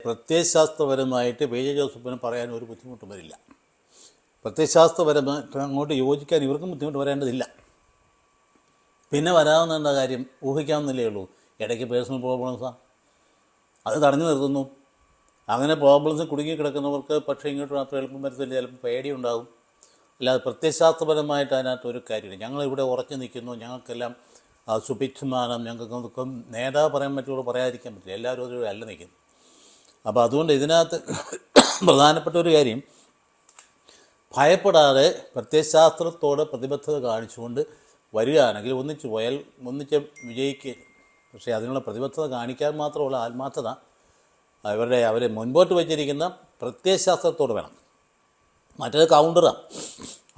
പ്രത്യയശാസ്ത്രപരമായിട്ട് P J ജോസഫിന് പറയാൻ ഒരു ബുദ്ധിമുട്ടും വരില്ല. പ്രത്യയശാസ്ത്രപരമായിട്ട് അങ്ങോട്ട് യോജിക്കാൻ ഇവർക്കും ബുദ്ധിമുട്ട് വരേണ്ടതില്ല. പിന്നെ വരാവുന്ന കാര്യം ഊഹിക്കാവുന്നില്ലേ ഉള്ളൂ. ഇടയ്ക്ക് പേഴ്സണൽ പ്രോബ്ലംസാണ്, അത് തടഞ്ഞു നിർത്തുന്നു. അങ്ങനെ പ്രോബ്ലംസ് കുടുങ്ങിക്കിടക്കുന്നവർക്ക് പക്ഷേ ഇങ്ങോട്ട് മാത്രം എളുപ്പം വരത്തില്ല, ചിലപ്പോൾ പേടിയുണ്ടാകും. അല്ലാതെ പ്രത്യയശാസ്ത്രപരമായിട്ട് അതിനകത്ത് ഒരു കാര്യമില്ല. ഞങ്ങളിവിടെ ഉറച്ചു നിൽക്കുന്നു, ഞങ്ങൾക്കെല്ലാം സുഭിക്ഷമാനം, ഞങ്ങൾക്ക് നേതാവ് പറയാൻ പറ്റുള്ളൂ, പറയാതിരിക്കാൻ പറ്റില്ല. എല്ലാവരും ഒരു അല്ല നിൽക്കുന്നു. അപ്പോൾ അതുകൊണ്ട് ഇതിനകത്ത് പ്രധാനപ്പെട്ട ഒരു കാര്യം, ഭയപ്പെടാതെ പ്രത്യയശാസ്ത്രത്തോട് പ്രതിബദ്ധത കാണിച്ചുകൊണ്ട് വരികയാണെങ്കിൽ ഒന്നിച്ചു പോയാൽ ഒന്നിച്ച് വിജയിക്കുക. പക്ഷേ അതിനുള്ള പ്രതിബദ്ധത കാണിക്കാൻ മാത്രമുള്ള ആത്മാർത്ഥത അവരെ മുൻപോട്ട് വെച്ചിരിക്കുന്ന പ്രത്യയശാസ്ത്രത്തോട് വേണം. മറ്റേത് കൗണ്ടറാണ്,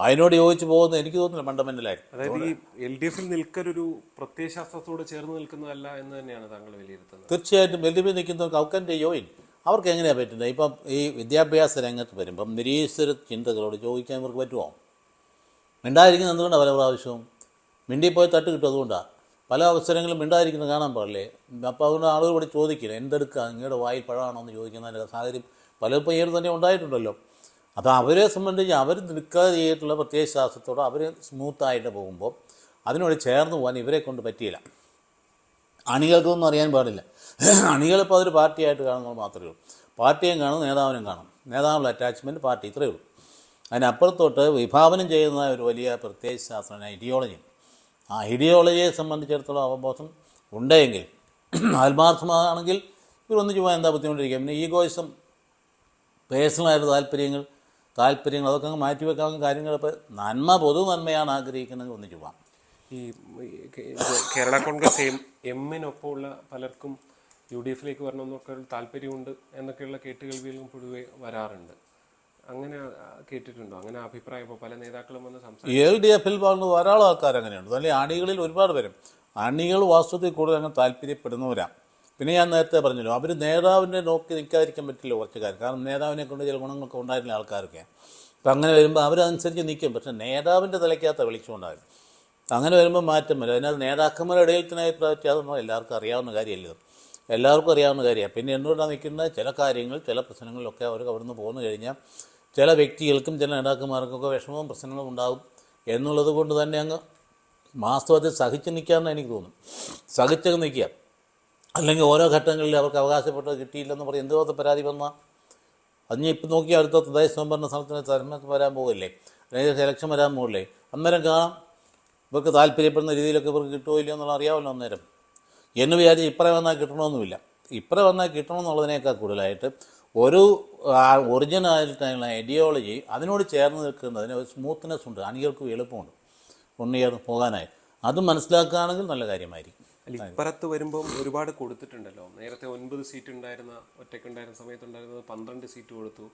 അതിനോട് യോജിച്ച് പോകുന്നത് എനിക്ക് തോന്നുന്നില്ല ഫണ്ടമെന്റലായിട്ട്. അതായത് ഈ LDF-ൽ നിൽക്കലൊരു പ്രത്യയശാസ്ത്രത്തോട് ചേർന്ന് നിൽക്കുന്നതല്ല എന്ന് തന്നെയാണ് താങ്കൾ വിലയിരുത്തുന്നത്? തീർച്ചയായിട്ടും LDF-ൽ നിൽക്കുന്നവർക്ക് ഔക്കൻ്റെ യോയിൻ അവർക്ക് എങ്ങനെയാണ് പറ്റുന്നത്? ഇപ്പം ഈ വിദ്യാഭ്യാസ രംഗത്ത് വരുമ്പം നിരീശ്വര ചിന്തകളോട് ചോദിക്കാൻ ഇവർക്ക് പറ്റുമോ? മിണ്ടായിരിക്കുന്നത് എന്തുകൊണ്ടാണ്? പല പ്രാവശ്യവും മിണ്ടിപ്പോയി തട്ട് കിട്ടും. അതുകൊണ്ടാണ് പല അവസരങ്ങളും മിണ്ടായിരിക്കുന്നത് കാണാൻ പാടില്ലേ. അപ്പോൾ അതുകൊണ്ട് ആളുകൾ ഇവിടെ ചോദിക്കില്ല, എന്തെടുക്കുക, നിങ്ങളുടെ വായിൽ പഴമാണോ എന്ന് ചോദിക്കുന്ന സാഹചര്യം പലർക്കും ഈ തന്നെ ഉണ്ടായിട്ടുണ്ടല്ലോ. അപ്പോൾ അവരെ സംബന്ധിച്ച് അവർ നിൽക്കാതെ ചെയ്തിട്ടുള്ള പ്രത്യയശാസ്ത്രത്തോടെ അവർ സ്മൂത്തായിട്ട് പോകുമ്പോൾ അതിനോട് ചേർന്ന് പോകാൻ ഇവരെ കൊണ്ട് പറ്റിയില്ല. അണികൾക്കൊന്നും അറിയാൻ പാടില്ല. അണികളിപ്പോൾ അതൊരു പാർട്ടിയായിട്ട് കാണുന്നത് മാത്രമേ ഉള്ളൂ. പാർട്ടിയും കാണും, നേതാവിനും കാണും. നേതാവിനുള്ള അറ്റാച്ച്മെൻറ്റ് പാർട്ടി, ഇത്രയേ ഉള്ളൂ. അതിനപ്പുറത്തോട്ട് വിഭാവനം ചെയ്യുന്ന ഒരു വലിയ പ്രത്യയശാസ്ത്രമാണ് ഐഡിയോളജി. ആ ഐഡിയോളജിയെ സംബന്ധിച്ചിടത്തോളം അവബോധം ഉണ്ടെങ്കിൽ, ആത്മാർത്ഥമാണെങ്കിൽ ഇവരൊന്നിച്ച് പോകാൻ എന്താ ബുദ്ധിമുട്ടിരിക്കുക. പിന്നെ ഈഗോയിസം, പേഴ്സണലായിട്ട് താല്പര്യങ്ങൾ അതൊക്കെ അങ്ങ് മാറ്റിവെക്കാവുന്ന കാര്യങ്ങൾ. ഇപ്പോൾ പൊതു നന്മയാണ് ആഗ്രഹിക്കുന്നത്, ഒന്നിച്ച് പോകാം. ഈ കേരള കോൺഗ്രസ് എമ്മിനൊപ്പമുള്ള പലർക്കും UDF-ലേക്ക് വരണമെന്നൊക്കെ താല്പര്യമുണ്ട് എന്നൊക്കെയുള്ള കേട്ടുകേൾവികളും പൊതുവെ വരാറുണ്ട്. അങ്ങനെ കേട്ടിട്ടുണ്ടോ? അങ്ങനെ അഭിപ്രായം ഇപ്പോൾ പല നേതാക്കളും വന്ന് സംസാരിക്കും. LDF-ൽ പറഞ്ഞ ധാരാളം ആൾക്കാർ അങ്ങനെയുണ്ട്. അല്ലെങ്കിൽ അണികളിൽ ഒരുപാട് പേരും. അണികൾ വാസ്തവത്തിൽ കൂടുതൽ അങ്ങനെ താല്പര്യപ്പെടുന്നവരാണ്. പിന്നെ ഞാൻ നേരത്തെ പറഞ്ഞല്ലോ, അവർ നേതാവിനെ നോക്കി നിൽക്കാതിരിക്കാൻ പറ്റില്ല കുറച്ച് കാര്യം. കാരണം നേതാവിനെ കൊണ്ട് ചില ഗുണങ്ങളൊക്കെ ഉണ്ടായിരുന്ന ആൾക്കാരൊക്കെ. അപ്പം അങ്ങനെ വരുമ്പോൾ അവരനുസരിച്ച് നിൽക്കും. പക്ഷേ നേതാവിൻ്റെ തലയ്ക്കകത്ത് വിളിച്ചുകൊണ്ടായിരുന്നു. അങ്ങനെ വരുമ്പോൾ മാറ്റം വരും. അതിനകത്ത് നേതാക്കന്മാരുടെ ഇടയിൽ തന്നെ അതൊന്നും എല്ലാവർക്കും അറിയാവുന്ന കാര്യമല്ല. എല്ലാവർക്കും അറിയാവുന്ന കാര്യമാണ്. പിന്നെ എന്തുകൊണ്ടാണ് നിൽക്കുന്നത്? ചില കാര്യങ്ങൾ, ചില പ്രശ്നങ്ങളിലൊക്കെ അവർ അവിടുന്ന് പോന്നു കഴിഞ്ഞാൽ ചില വ്യക്തികൾക്കും ചില നേതാക്കന്മാർക്കൊക്കെ വിഷമവും പ്രശ്നങ്ങളും ഉണ്ടാകും എന്നുള്ളത് കൊണ്ട് തന്നെ അങ്ങ് വാസ്തവത്തിൽ സഹിച്ച് നിൽക്കാമെന്ന് എനിക്ക് തോന്നും. സഹിച്ചങ്ങ് നിൽക്കുക. അല്ലെങ്കിൽ ഓരോ ഘട്ടങ്ങളിൽ അവർക്ക് അവകാശപ്പെട്ടത് കിട്ടിയില്ലെന്ന് പറയും. എന്തോത്തെ പരാതി വന്നാൽ അതിന് ഇപ്പം നോക്കിയാൽ അടുത്ത തദ്ദേശ സ്വയംഭരണ സ്ഥലത്തിന് തെരഞ്ഞെടുപ്പ് വരാൻ പോകില്ലേ, അല്ലെങ്കിൽ സെലക്ഷൻ വരാൻ പോകില്ലേ, അന്നേരം കാണാം ഇവർക്ക് താല്പര്യപ്പെടുന്ന രീതിയിലൊക്കെ ഇവർക്ക് കിട്ടുമോ ഇല്ലയോ എന്നുള്ള അറിയാമല്ലോ അന്നേരം. എന്ന് വിചാരിച്ച് ഇപ്പറേ വന്നാൽ കിട്ടണമെന്നുമില്ല. ഇപ്പറേ വന്നാൽ കിട്ടണമെന്നുള്ളതിനേക്കാൾ കൂടുതലായിട്ട് ഒരു ഒറിജിനലായിട്ടുള്ള ഐഡിയോളജി അതിനോട് ചേർന്ന് നിൽക്കുന്നതിന് ഒരു സ്മൂത്ത്നെസ് ഉണ്ട്, അണികൾക്കും എളുപ്പമുണ്ട് ഉണ്ണിയേർന്ന് പോകാനായി. അത് മനസ്സിലാക്കുകയാണെങ്കിൽ നല്ല കാര്യമായിരിക്കും. ഇപ്പുറത്ത് വരുമ്പം ഒരുപാട് കൊടുത്തിട്ടുണ്ടല്ലോ. നേരത്തെ 9 സീറ്റ് ഉണ്ടായിരുന്ന, ഒറ്റയ്ക്കുണ്ടായിരുന്ന സമയത്തുണ്ടായിരുന്നത് 12 സീറ്റ് കൊടുത്തു.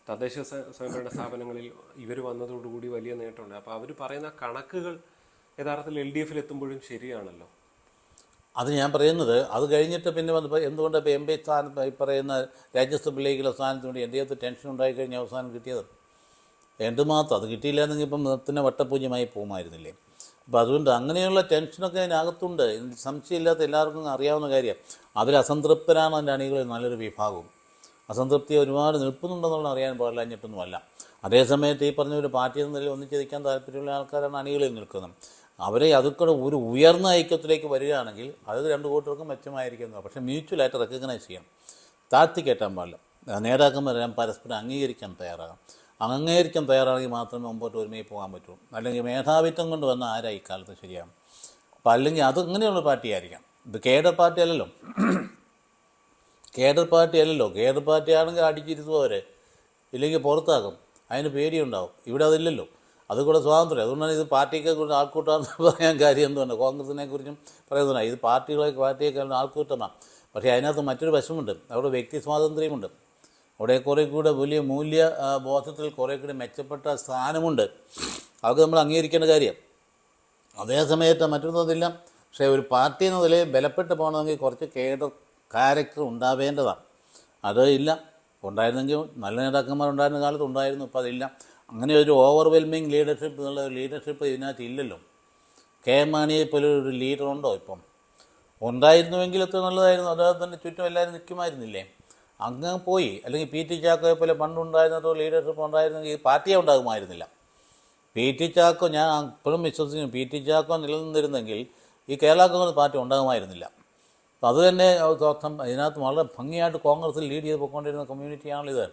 തദ്ദേശ സ്വയംഭരണ സ്ഥാപനങ്ങളിൽ ഇവർ വന്നതോടുകൂടി വലിയ നേട്ടമുണ്ട്. അപ്പോൾ അവർ പറയുന്ന കണക്കുകൾ യഥാർത്ഥത്തിൽ LDF-ൽ എത്തുമ്പോഴും ശരിയാണല്ലോ. അത് ഞാൻ പറയുന്നത്, അത് കഴിഞ്ഞിട്ട് പിന്നെ വന്നപ്പോൾ എന്തുകൊണ്ട് ഇപ്പോൾ MP സ്ഥാനത്ത് ഈ പറയുന്ന രാജ്യസഭയിലേക്കുള്ള സ്ഥാനത്ത് വേണ്ടി എന്തെങ്കിലും ടെൻഷൻ ഉണ്ടായിക്കഴിഞ്ഞാൽ അവസാനം കിട്ടിയത് എന്തുമാത്രം. അത് കിട്ടിയില്ല എന്നെങ്കിൽ ഇപ്പം തന്നെ വട്ടപൂജ്യമായി പോകുമായിരുന്നില്ലേ. അപ്പോൾ അതുകൊണ്ട് അങ്ങനെയുള്ള ടെൻഷനൊക്കെ അതിനകത്തുണ്ട്, സംശയമില്ലാത്ത എല്ലാവർക്കും അറിയാവുന്ന കാര്യമാണ്. അതിൽ അസംതൃപ്തരാണ് എൻ്റെ അണികളിൽ നല്ലൊരു വിഭാഗവും. അസംതൃപ്തി ഒരുപാട് നിൽക്കുന്നുണ്ടെന്നുള്ള അറിയാൻ പാടില്ല, അഞ്ഞിട്ടൊന്നുമല്ല. അതേസമയത്ത് ഈ പറഞ്ഞ ഒരു പാർട്ടി എന്ന നിലയിൽ ഒന്നിച്ചിരിക്കാൻ താല്പര്യമുള്ള ആൾക്കാരാണ് അണികളിൽ നിൽക്കുന്നത്. അവരെ അതൊക്കെ ഒരു ഉയർന്ന ഐക്യത്തിലേക്ക് വരികയാണെങ്കിൽ അത് രണ്ടു കൂട്ടർക്കും മെച്ചമായിരിക്കുന്നത്. പക്ഷേ മ്യൂച്വലായിട്ട് റെക്കഗ്നൈസ് ചെയ്യണം, താഴ്ത്തി കയറ്റാൻ പാടില്ല. നേതാക്കന്മാരെല്ലാം പരസ്പരം അംഗീകരിക്കാൻ തയ്യാറാണെങ്കിൽ മാത്രമേ മുമ്പോട്ട് ഒരുമയിൽ പോകാൻ പറ്റൂ. അല്ലെങ്കിൽ മേധാവിത്വം കൊണ്ട് വന്ന ആരാ ഇക്കാലത്ത് ശരിയാണ്. അപ്പം അല്ലെങ്കിൽ അത് ഇങ്ങനെയുള്ള പാർട്ടിയായിരിക്കാം. ഇത് കേഡർ പാർട്ടി അല്ലല്ലോ. കേഡർ പാർട്ടി ആണെങ്കിൽ അടിച്ചിരുത്തുവരെ, ഇല്ലെങ്കിൽ പുറത്താക്കും, അതിന് പേടിയുണ്ടാവും. ഇവിടെ അതില്ലല്ലോ. അതുകൂടെ സ്വാതന്ത്ര്യം. അതുകൊണ്ടാണ് ഇത് പാർട്ടിയൊക്കെ കുറിച്ച് ആൾക്കൂട്ടാന്ന് പറയാൻ കാര്യം എന്തുകൊണ്ട് കോൺഗ്രസിനെ കുറിച്ചും പറയുന്നതാണ്. ഇത് പാർട്ടിയൊക്കെ ആൾക്കൂട്ടമാണ്. പക്ഷേ അതിനകത്ത് മറ്റൊരു വശമുണ്ട്, അവിടെ വ്യക്തി സ്വാതന്ത്ര്യമുണ്ട്. അവിടെ കുറേ കൂടെ വലിയ മൂല്യ ബോധത്തിൽ കുറേ കൂടി മെച്ചപ്പെട്ട സ്ഥാനമുണ്ട്. അതൊക്കെ നമ്മൾ അംഗീകരിക്കേണ്ട കാര്യം. അതേസമയത്ത് മറ്റൊന്നുമില്ല. പക്ഷേ ഒരു പാർട്ടി എന്ന നിലയിൽ ബലപ്പെട്ട് പോകണമെങ്കിൽ കുറച്ച് ക്യാരക്ടർ ഉണ്ടാവേണ്ടതാണ്. അത് ഇല്ല. ഉണ്ടായിരുന്നെങ്കിൽ നല്ല നേതാക്കന്മാരുണ്ടായിരുന്ന കാലത്ത് ഉണ്ടായിരുന്നു, ഇപ്പോൾ അതില്ല. അങ്ങനെ ഒരു ഓവർവെൽമിങ് ലീഡർഷിപ്പ് എന്നുള്ള ലീഡർഷിപ്പ് ഇതിനകത്ത് ഇല്ലല്ലോ. KM മാണിയെ പോലെ ഒരു ലീഡറുണ്ടോ ഇപ്പം? ഉണ്ടായിരുന്നുവെങ്കിൽ എത്ര നല്ലതായിരുന്നു. അദ്ദേഹത്തിൻ്റെ ചുറ്റും എല്ലാവരും നിൽക്കുമായിരുന്നില്ലേ. അങ്ങ് പോയി. അല്ലെങ്കിൽ പി ടി ചാക്കോയെ പോലെ പണ്ടുണ്ടായിരുന്നതോ ലീഡർഷിപ്പ് ഉണ്ടായിരുന്നെങ്കിൽ ഈ പാർട്ടിയെ ഉണ്ടാകുമായിരുന്നില്ല. പി ടി ചാക്കോ, ഞാൻ ഇപ്പോഴും വിശ്വസിക്കുന്നു, പി ടി ചാക്കോ നിലനിന്നിരുന്നെങ്കിൽ ഈ കേരള കോൺഗ്രസ് പാർട്ടി ഉണ്ടാകുമായിരുന്നില്ല. അപ്പം അത് തന്നെ ഇതിനകത്ത് വളരെ ഭംഗിയായിട്ട് കോൺഗ്രസിൽ ലീഡ് ചെയ്ത് പോയിക്കൊണ്ടിരുന്ന കമ്മ്യൂണിറ്റിയാണിത്.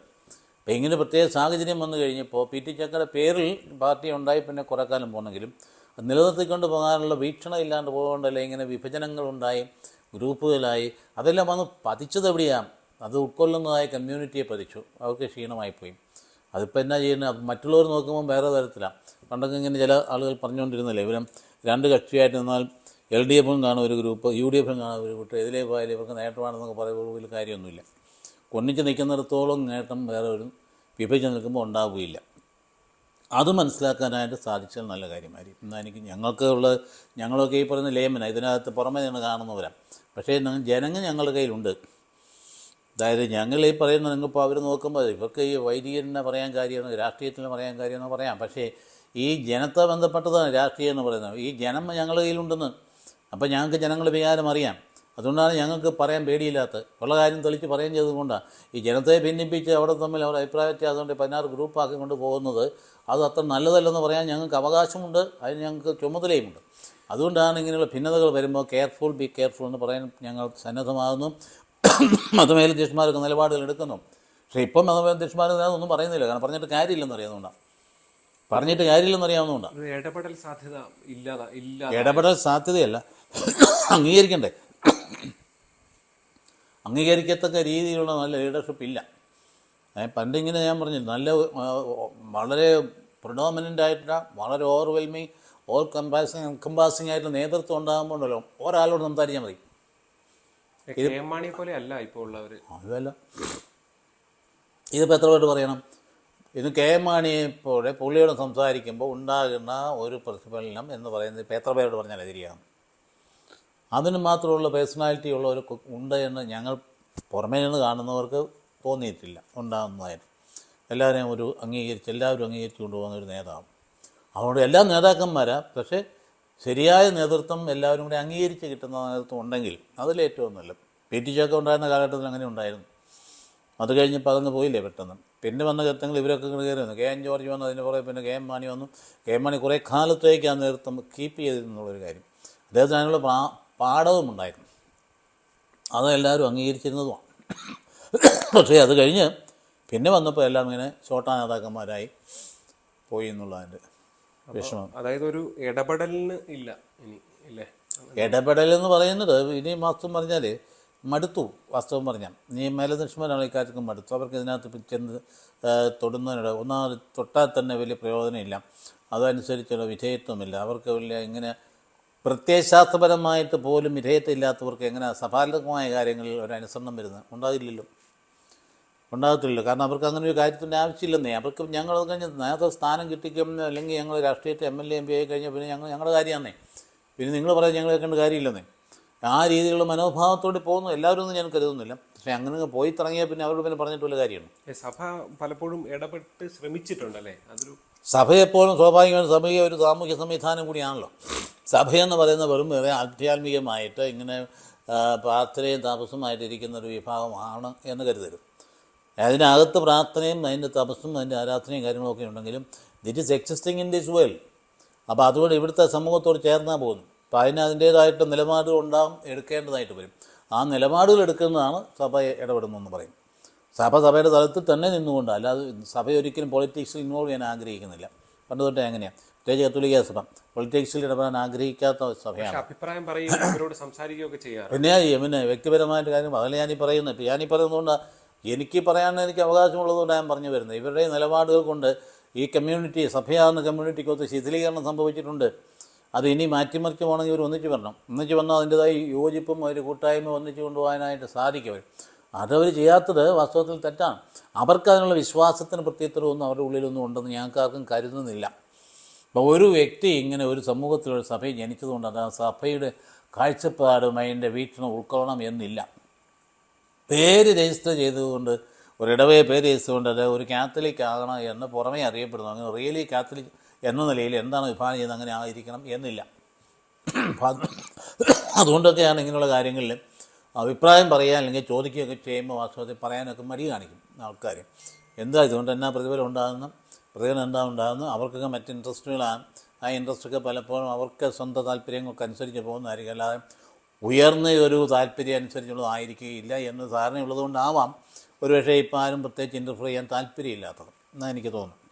അപ്പം ഇങ്ങനെ പ്രത്യേക സാഹചര്യം വന്നു കഴിഞ്ഞപ്പോൾ പി ടി ചാക്കോയുടെ പേരിൽ പാർട്ടി ഉണ്ടായി പിന്നെ കുറേ കാലം പോകണമെങ്കിലും അത് നിലനിർത്തിക്കൊണ്ട് പോകാനുള്ള വീക്ഷണം ഇല്ലാണ്ട് പോകുകൊണ്ടല്ലേ ഇങ്ങനെ വിഭജനങ്ങളുണ്ടായി, ഗ്രൂപ്പുകളായി. അതെല്ലാം വന്ന് പതിച്ചത് എവിടെയാണ്? അത് ഉൾക്കൊള്ളുന്നതായ കമ്മ്യൂണിറ്റിയെ പതിച്ചു. അവർക്ക് ക്ഷീണമായിപ്പോയി. അതിപ്പോൾ എന്നാ ചെയ്യുന്നത്? മറ്റുള്ളവർ നോക്കുമ്പോൾ വേറെ തരത്തിലാണ്. പണ്ടൊക്കെ ഇങ്ങനെ ചില ആളുകൾ പറഞ്ഞുകൊണ്ടിരുന്നില്ലേ, ഇവരും രണ്ട് കക്ഷിയായിട്ട് നിന്നാൽ എൽ ഡി എഫും കാണും ഒരു ഗ്രൂപ്പ്, യു ഡി എഫും കാണും ഒരു ഗ്രൂപ്പ്, എതിലേ പോയാലും ഇവർക്ക് നേട്ടമാണെന്നൊക്കെ പറയുമ്പോൾ വലിയ കാര്യമൊന്നുമില്ല. ഒന്നിച്ച് നിൽക്കുന്നിടത്തോളം നേട്ടം വേറെ ഒരു വിഭജിച്ച് നിൽക്കുമ്പോൾ ഉണ്ടാവുകയില്ല. അത് മനസ്സിലാക്കാനായിട്ട് സാധിച്ചാൽ നല്ല കാര്യമായിരിക്കും. എന്നാൽ എനിക്ക് ഞങ്ങളൊക്കെ ഈ പറയുന്ന ലേമനാണ്, ഇതിനകത്ത് പുറമേ നിന്ന് കാണുന്നവരാണ്. പക്ഷേ ജനങ്ങൾ ഞങ്ങളുടെ കയ്യിലുണ്ട്. അതായത് ഞങ്ങൾ ഈ പറയുന്ന നിങ്ങളിപ്പോൾ അവർ നോക്കുമ്പോൾ ഇവർക്ക് ഈ വൈദികനെ പറയാൻ കാര്യമാണ്, രാഷ്ട്രീയത്തിന് പറയാൻ കാര്യമെന്ന് പറയാം. പക്ഷേ ഈ ജനത്തെ ബന്ധപ്പെട്ടതാണ് രാഷ്ട്രീയം എന്ന് പറയുന്നത്. ഈ ജനം ഞങ്ങളുടെ കയ്യിലുണ്ടെന്ന്. അപ്പോൾ ഞങ്ങൾക്ക് ജനങ്ങളുടെ വികാരം അറിയാം. അതുകൊണ്ടാണ് ഞങ്ങൾക്ക് പറയാൻ പേടിയില്ലാത്തത്. ഉള്ള കാര്യം തെളിച്ച് പറയുകയും ചെയ്തുകൊണ്ടാണ് ഈ ജനത്തെ ഭിന്നിപ്പിച്ച് അവിടെ തമ്മിൽ അവരുടെ അഭിപ്രായ വ്യത്യാസമുണ്ട് 16 ഗ്രൂപ്പാക്കി കൊണ്ട് പോകുന്നത്. അത് അത്ര നല്ലതല്ലെന്ന് പറയാൻ ഞങ്ങൾക്ക് അവകാശമുണ്ട്, അതിന് ഞങ്ങൾക്ക് ചുമതലയുമുണ്ട്. അതുകൊണ്ടാണ് ഇങ്ങനെയുള്ള ഭിന്നതകൾ വരുമ്പോൾ ബി കെയർഫുൾ എന്ന് പറയാൻ ഞങ്ങൾ സന്നദ്ധമാകുന്നു. മതമേലധ്യക്ഷന്മാരൊക്കെ നിലപാടുകൾ എടുക്കുന്നു. പക്ഷേ ഇപ്പം മതമേലധ്യക്ഷന്മാർ ഒന്നും പറയുന്നില്ല. കാരണം പറഞ്ഞിട്ട് കാര്യമില്ലെന്നറിയാവുന്നതുകൊണ്ടാണ്. ഇടപെടൽ സാധ്യത ഇടപെടൽ സാധ്യതയല്ല, അംഗീകരിക്കണ്ടേ? അംഗീകരിക്കത്തക്ക രീതിയിലുള്ള നല്ല ലീഡർഷിപ്പ് ഇല്ല. പണ്ടിങ്ങനെ ഞാൻ പറഞ്ഞു, നല്ല വളരെ പ്രിഡോമിനൻ്റ് ആയിട്ടുള്ള വളരെ ഓവർവെൽമിങ് എൻകംപാസിങ് ആയിട്ടുള്ള നേതൃത്വം ഉണ്ടാകുമ്പോഴല്ലോ ഒരാളോട് സംസാരിച്ചാൽ മതി. പോലെ അല്ല ഇപ്പോൾ ഉള്ളവർ. അതല്ല, ഇതിപ്പോൾ എത്ര പേരോട് പറയണം? ഇത് കെ എം മാണിയെ പോലെ പുള്ളിയോട് സംസാരിക്കുമ്പോൾ ഉണ്ടാകുന്ന ഒരു പ്രതിഫലനം എന്ന് പറയുന്നത് ഇപ്പോൾ എത്ര പേരോട് പറഞ്ഞാൽ ശരിയാണ്? അതിന് മാത്രമുള്ള പേഴ്സണാലിറ്റി ഉള്ളവർ ഉണ്ട് എന്ന് ഞങ്ങൾ പുറമേ നിന്ന് കാണുന്നവർക്ക് തോന്നിയിട്ടില്ല ഉണ്ടാകുന്നതായിട്ട്. എല്ലാവരും അംഗീകരിച്ച് കൊണ്ടുപോകുന്ന ഒരു നേതാവ്. അതുകൊണ്ട് എല്ലാ നേതാക്കന്മാരാ. പക്ഷേ ശരിയായ നേതൃത്വം എല്ലാവരും കൂടി അംഗീകരിച്ച് കിട്ടുന്ന നേതൃത്വം ഉണ്ടെങ്കിൽ അതിലേറ്റവും നല്ലത്. പി ടി ചാക്കോ ഉണ്ടായിരുന്ന കാലഘട്ടത്തിൽ അങ്ങനെ ഉണ്ടായിരുന്നു. അത് കഴിഞ്ഞപ്പോൾ അതങ്ങ് പോയില്ലേ പെട്ടെന്ന്. പിന്നെ വന്ന ഘട്ടങ്ങൾ ഇവരൊക്കെ കയറി വന്നു. കെ എൻ ജോർജ് വന്നു, അതിന് പുറകെ പിന്നെ കെ എം മാണി വന്നു. കെ എം മാണി കുറേ കാലത്തേക്ക് ആ നേതൃത്വം കീപ്പ് ചെയ്തിരുന്നുള്ളൊരു കാര്യം. അദ്ദേഹത്തിന് അതിനുള്ള പാഠവും ഉണ്ടായിരുന്നു. അത് എല്ലാവരും അംഗീകരിച്ചിരുന്നതുമാണ്. പക്ഷേ അത് കഴിഞ്ഞ് പിന്നെ വന്നപ്പോൾ എല്ലാം ഇങ്ങനെ ചോട്ടാ നേതാക്കന്മാരായി പോയി എന്നുള്ളതിൻ്റെ വിഷമം. അതായത് ഒരു ഇടപെടലിന് ഇല്ല ഇനി ഇല്ലേ? ഇടപെടലെന്ന് പറയുന്നത് ഇനി വാസ്തവം പറഞ്ഞാൽ മടുത്തു. വാസ്തവം പറഞ്ഞാൽ ഈ മേലധ്യക്ഷന്മാരാണ് ഇക്കാര്യത്തിൽ മടുത്തു. അവർക്ക് ഇതിനകത്ത് ചെന്ന് തൊടുന്നതിനിടെ ഒന്നാമത് തൊട്ടാൽ തന്നെ വലിയ പ്രയോജനമില്ല. അതനുസരിച്ചുള്ള വിധേയത്വമില്ല അവർക്ക്. വലിയ ഇങ്ങനെ പ്രത്യയശാസ്ത്രപരമായിട്ട് പോലും വിധേയത്വം ഇല്ലാത്തവർക്ക് എങ്ങനെ സഫാലമായ കാര്യങ്ങളിൽ ഒരു അനുസരണം വരുന്നത് ഉണ്ടാകത്തില്ലല്ലോ. കാരണം അവർക്ക് അങ്ങനെ ഒരു കാര്യത്തിൻ്റെ ആവശ്യമില്ലെന്നേ. അവർക്ക് ഞങ്ങൾ കഴിഞ്ഞ് നേരത്തെ സ്ഥാനം കിട്ടിക്കും, അല്ലെങ്കിൽ ഞങ്ങൾ രാഷ്ട്രീയത്തിൽ MLA MP ആയി കഴിഞ്ഞാൽ പിന്നെ ഞങ്ങളുടെ കാര്യമാണേ. പിന്നെ നിങ്ങൾ പറയാൻ ഞങ്ങൾ കേൾക്കേണ്ട കാര്യമില്ലെന്നേ. ആ രീതിയിലുള്ള മനോഭാവത്തോടെ പോകുന്നു എല്ലാവരും ഒന്നും ഞാൻ കരുതുന്നില്ല. പക്ഷേ അങ്ങനെ പോയി തുടങ്ങിയാൽ പിന്നെ അവരോട് പിന്നെ പറഞ്ഞിട്ട് വല്ല കാര്യമാണ്? സഭ പലപ്പോഴും ഇടപെട്ട് ശ്രമിച്ചിട്ടുണ്ടല്ലേ? അതൊരു സഭയെപ്പോഴും സ്വാഭാവികമായും സഭയെ ഒരു സാമൂഹ്യ സംവിധാനം കൂടിയാണല്ലോ. സഭയെന്ന് പറയുന്ന വെറും വേറെ ആധ്യാത്മികമായിട്ട് ഇങ്ങനെ പ്രാർത്ഥനയും താപസമായിട്ടിരിക്കുന്ന ഒരു വിഭാഗമാണ് എന്ന് കരുതരും. അതിനകത്ത് പ്രാർത്ഥനയും അതിൻ്റെ തപസ്സും അതിൻ്റെ ആരാധനയും കാര്യങ്ങളൊക്കെ ഉണ്ടെങ്കിലും it is existing in this world. അപ്പോൾ അതുകൊണ്ട് ഇവിടുത്തെ സമൂഹത്തോട് ചേർന്നാൽ പോകുന്നു. അപ്പോൾ അതിൻ്റേതായിട്ട് നിലപാടുകൾ ഉണ്ടാകും, എടുക്കേണ്ടതായിട്ട് വരും. ആ നിലപാടുകൾ എടുക്കുന്നതാണ് സഭ ഇടപെടുന്നതെന്ന് പറയും. സഭയുടെ തലത്തിൽ തന്നെ നിന്നുകൊണ്ട്, അല്ലാതെ സഭ ഒരിക്കലും പൊളിറ്റിക്സിൽ ഇൻവോൾവ് ചെയ്യാൻ ആഗ്രഹിക്കുന്നില്ല. പണ്ട് തൊട്ടേ അങ്ങനെയാണ്. പ്രത്യേകിച്ച് കത്തോലിക്ക സഭ പൊളിറ്റിക്സിൽ ഇടപെടാൻ ആഗ്രഹിക്കാത്ത സഭയാണ്. അഭിപ്രായം പറയുകയും സംസാരിക്കുകയൊക്കെ ചെയ്യാറ്. പിന്നെ വ്യക്തിപരമായിട്ട് കാര്യം അതല്ല ഞാനീ പറയുന്നത്. ഇപ്പോൾ ഞാനീ പറയുന്നതുകൊണ്ടാണ് എനിക്ക് എനിക്ക് അവകാശമുള്ളതുകൊണ്ടാണ് ഞാൻ പറഞ്ഞു വരുന്നത്. ഇവരുടെ നിലപാടുകൾ കൊണ്ട് ഈ കമ്മ്യൂണിറ്റി, സഭയാകുന്ന കമ്മ്യൂണിറ്റിക്കൊത്ത് ശിഥിലീകരണം സംഭവിച്ചിട്ടുണ്ട്. അത് ഇനി മാറ്റിമറിച്ച് പോകണമെങ്കിൽ ഇവർ ഒന്നിച്ച് വന്നാൽ അതിൻ്റെതായ യോജിപ്പും ഒരു കൂട്ടായ്മ ഒന്നിച്ച് കൊണ്ടുപോകാനായിട്ട് സാധിക്കും. അതവർ ചെയ്യാത്തത് വാസ്തവത്തിൽ തെറ്റാണ്. അവർക്ക് അതിനുള്ള വിശ്വാസത്തിന് പ്രത്യേകതരൊന്നും അവരുടെ ഉള്ളിലൊന്നും ഉണ്ടെന്ന് ഞങ്ങൾക്ക് ആർക്കും കരുതുന്നില്ല. അപ്പോൾ ഒരു വ്യക്തി ഇങ്ങനെ ഒരു സമൂഹത്തിലൊരു സഭയിൽ ജനിച്ചതുകൊണ്ട് അത് ആ സഭയുടെ കാഴ്ചപ്പാടും അതിൻ്റെ വീക്ഷണം ഉൾക്കൊള്ളണം എന്നില്ല. പേര് രജിസ്റ്റർ ചെയ്തതുകൊണ്ട്, ഒരിടവയെ പേര് രജിസ്റ്റർ കൊണ്ട് അത് ഒരു കാത്തലിക് ആകണം എന്ന് പുറമേ അറിയപ്പെടുന്നു. അങ്ങനെ റിയലി കാത്തലിക് എന്ന നിലയിൽ എന്താണ് വിഭാവനം ചെയ്യുന്നത് അങ്ങനെ ആയിരിക്കണം എന്നില്ല. അതുകൊണ്ടൊക്കെയാണ് ഇങ്ങനെയുള്ള കാര്യങ്ങളിൽ അഭിപ്രായം പറയുക അല്ലെങ്കിൽ ചോദിക്കുകയൊക്കെ ചെയ്യുമ്പോൾ വാസ്തവത്തിൽ പറയാനൊക്കെ മടി കാണിക്കും ആൾക്കാർ. എന്താ ഇതുകൊണ്ട് എന്നാ പ്രതിഫലം എന്താ ഉണ്ടാകുന്നു, അവർക്കൊക്കെ മറ്റ് ഇൻട്രസ്റ്റുകളാണ്. ആ ഇൻട്രസ്റ്റൊക്കെ പലപ്പോഴും അവർക്ക് സ്വന്തം താല്പര്യങ്ങൾക്ക് അനുസരിച്ച് പോകുന്നതായിരിക്കും, അല്ലാതെ ഉയർന്ന ഒരു താല്പര്യം അനുസരിച്ചുള്ളതായിരിക്കുകയില്ല എന്ന് ധാരണയുള്ളതുകൊണ്ടാവാം ഒരുപക്ഷെ ഇപ്പോൾ ആരും പ്രത്യേകിച്ച് ഇൻ്റർഫിയർ ചെയ്യാൻ താല്പര്യമില്ലാത്തത് എന്നാണ് എനിക്ക് തോന്നുന്നത്.